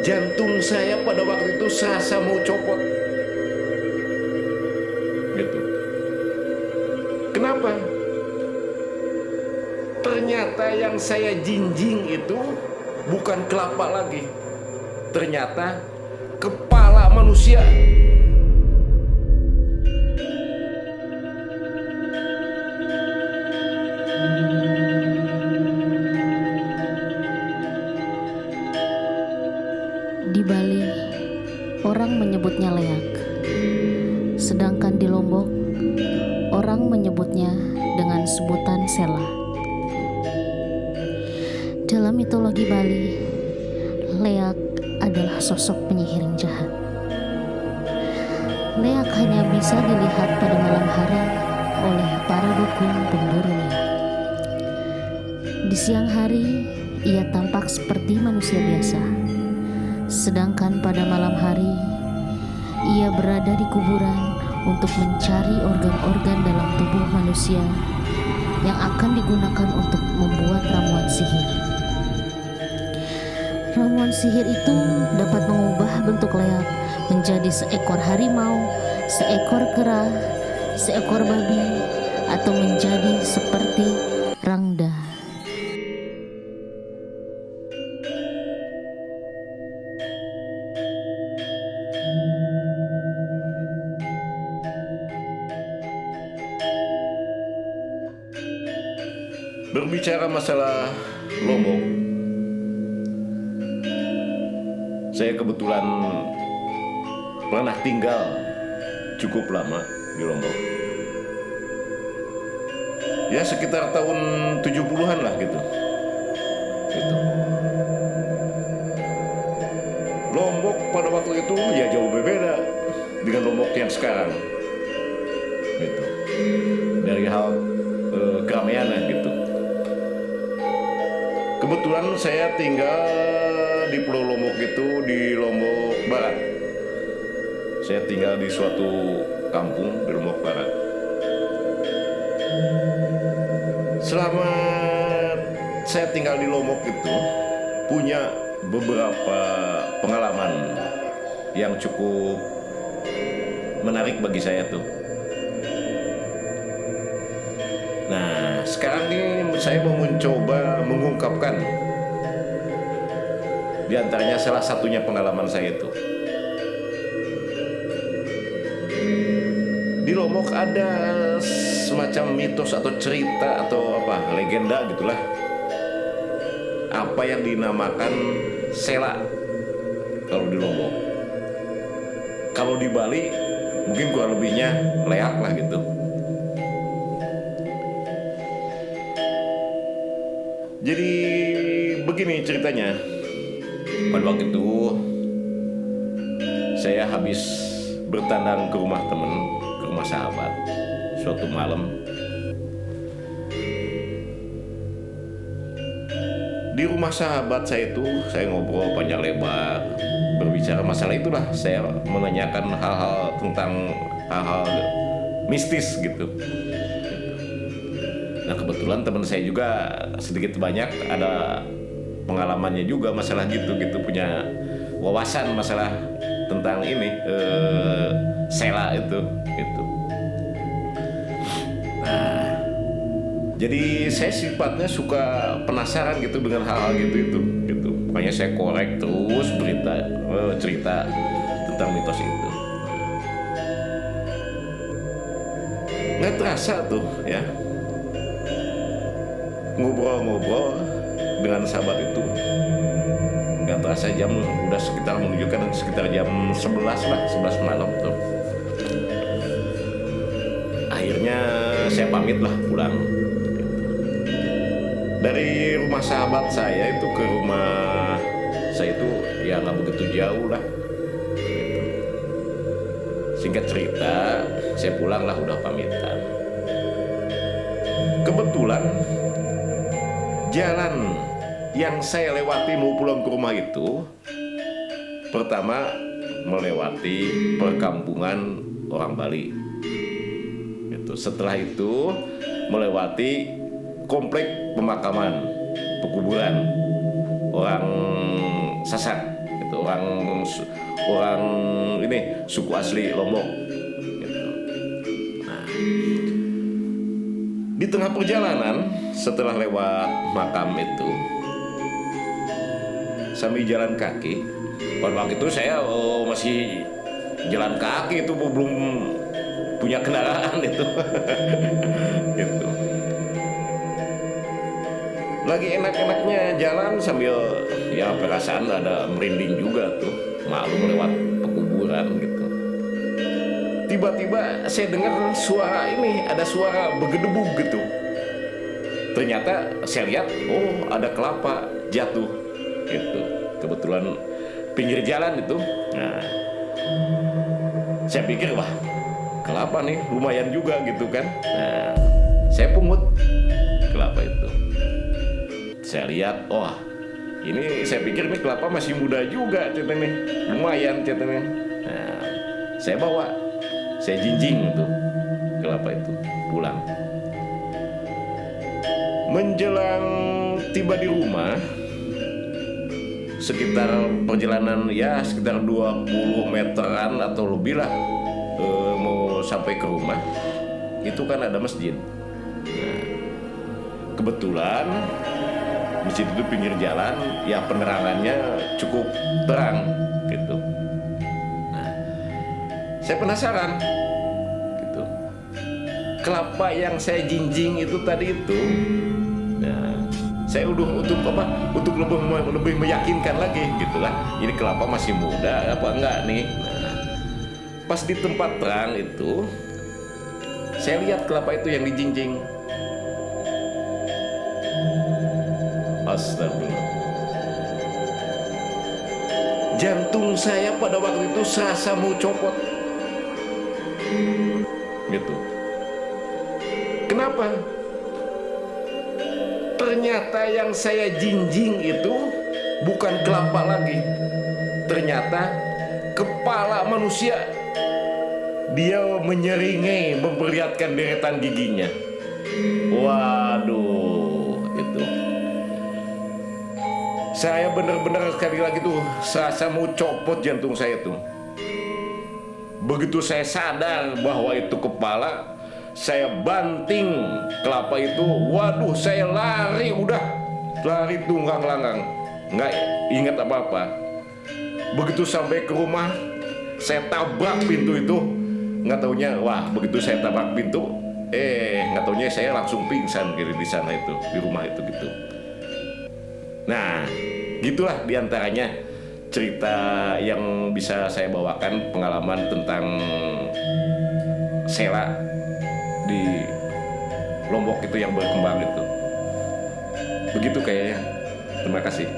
Jantung saya pada waktu itu serasa mau copot. Gitu. Kenapa? Ternyata yang saya jinjing itu bukan kelapa lagi. Ternyata kepala manusia. Di Bali, orang menyebutnya leak. Sedangkan di Lombok, orang menyebutnya dengan sebutan sela. Dalam mitologi Bali, leak adalah sosok penyihir yang jahat. Leak hanya bisa dilihat pada malam hari oleh para dukun pemburu leak. Di siang hari, ia tampak seperti manusia biasa. Sedangkan pada malam hari, ia berada di kuburan untuk mencari organ-organ dalam tubuh manusia yang akan digunakan untuk membuat ramuan sihir. Ramuan sihir itu dapat mengubah bentuk leak menjadi seekor harimau, seekor kera, seekor babi, atau menjadi seperti Rangda. Berbicara masalah Lombok, saya kebetulan pernah tinggal cukup lama di Lombok. Ya sekitar tahun 70-an lah gitu. Lombok pada waktu itu ya jauh berbeda dengan Lombok yang sekarang. Gitu. Dari hal keramaian gitu. Kebetulan saya tinggal di Pulau Lombok itu di Lombok Barat. Saya tinggal di suatu kampung di Lombok Barat. Selama saya tinggal di Lombok itu punya beberapa pengalaman yang cukup menarik bagi saya tuh. Nah, sekarang ini saya mau mencoba mengungkapkan di antaranya salah satunya pengalaman saya itu. Di Lombok ada semacam mitos atau cerita atau apa, legenda gitulah. Apa yang dinamakan sela kalau di Lombok. Kalau di Bali mungkin kurang lebihnya leak lah gitu. Jadi begini ceritanya. Pada waktu itu saya habis bertandang ke rumah temen, ke rumah sahabat suatu malam. Di rumah sahabat saya itu saya ngobrol panjang lebar, berbicara masalah itulah. Saya menanyakan hal-hal tentang hal-hal mistis gitu. Nah kebetulan teman saya juga sedikit banyak ada pengalamannya juga masalah gitu punya wawasan masalah tentang ini sela itu gitu. Nah jadi saya sifatnya suka penasaran gitu dengan hal-hal gitu. Makanya saya korek terus cerita tentang mitos itu. Nggak terasa tuh ya ngobrol-ngobrol dengan sahabat itu. Gak terasa jam udah sekitar menunjukkan sekitar jam 11 lah, 11 malam tuh. Akhirnya saya pamit lah pulang. Dari rumah sahabat saya itu ke rumah saya itu ya gak begitu jauh lah. Singkat cerita, saya pulang lah udah pamitan. Kebetulan jalan yang saya lewati mau pulang ke rumah itu pertama melewati perkampungan orang Bali. Setelah itu melewati komplek pemakaman, pekuburan orang Sasak. gitu. Orang ini suku asli Lombok gitu. Nah, di tengah perjalanan setelah lewat makam itu, sambil jalan kaki, pada waktu itu saya masih jalan kaki, itu belum punya kendaraan itu. Gitu. Lagi enak-enaknya jalan sambil ya perasaan ada merinding juga tuh, maklum lewat pekuburan gitu. Tiba-tiba saya dengar suara ini, ada suara bergedebuk gitu. Ternyata saya lihat, oh ada kelapa jatuh gitu. Kebetulan pinggir jalan itu. Nah, saya pikir wah kelapa nih lumayan juga gitu kan. Nah, saya pungut kelapa itu. Saya lihat, wah ini saya pikir nih kelapa masih muda juga ceritanya, lumayan ceritanya. Nah, saya bawa, saya jinjing tuh kelapa itu pulang. Menjelang tiba di rumah, sekitar perjalanan ya sekitar 20 meteran atau lebih lah, mau sampai ke rumah, itu kan ada masjid. Nah, kebetulan masjid itu pinggir jalan, ya penerangannya cukup terang gitu. Nah, saya penasaran gitu. Kelapa yang saya jinjing itu tadi itu, nah, saya untuk lebih meyakinkan lagi gitu lah. Ini kelapa masih muda apa enggak nih? Nah, pas di tempat terang itu, saya lihat kelapa itu yang dijinjing. Astagfirullah. Jantung saya pada waktu itu serasa mau copot. Gitu. Kenapa? Ternyata yang saya jinjing itu bukan kelapa lagi. Ternyata kepala manusia. Dia menyeringai, memperlihatkan deretan giginya. Waduh, itu. Saya benar-benar sekali lagi tuh serasa mau copot jantung saya tuh. Begitu saya sadar bahwa itu kepala, saya banting kelapa itu. Waduh, saya lari, udah lari tunggang-langgang, nggak ingat apa-apa. Begitu sampai ke rumah, saya tabrak pintu itu. Nggak taunya, wah begitu saya tabrak pintu, nggak taunya saya langsung pingsan di sana itu, di rumah itu gitu. Nah, gitulah diantaranya cerita yang bisa saya bawakan, pengalaman tentang Sela di Lombok itu yang berkembang itu. Begitu kayaknya. Terima kasih.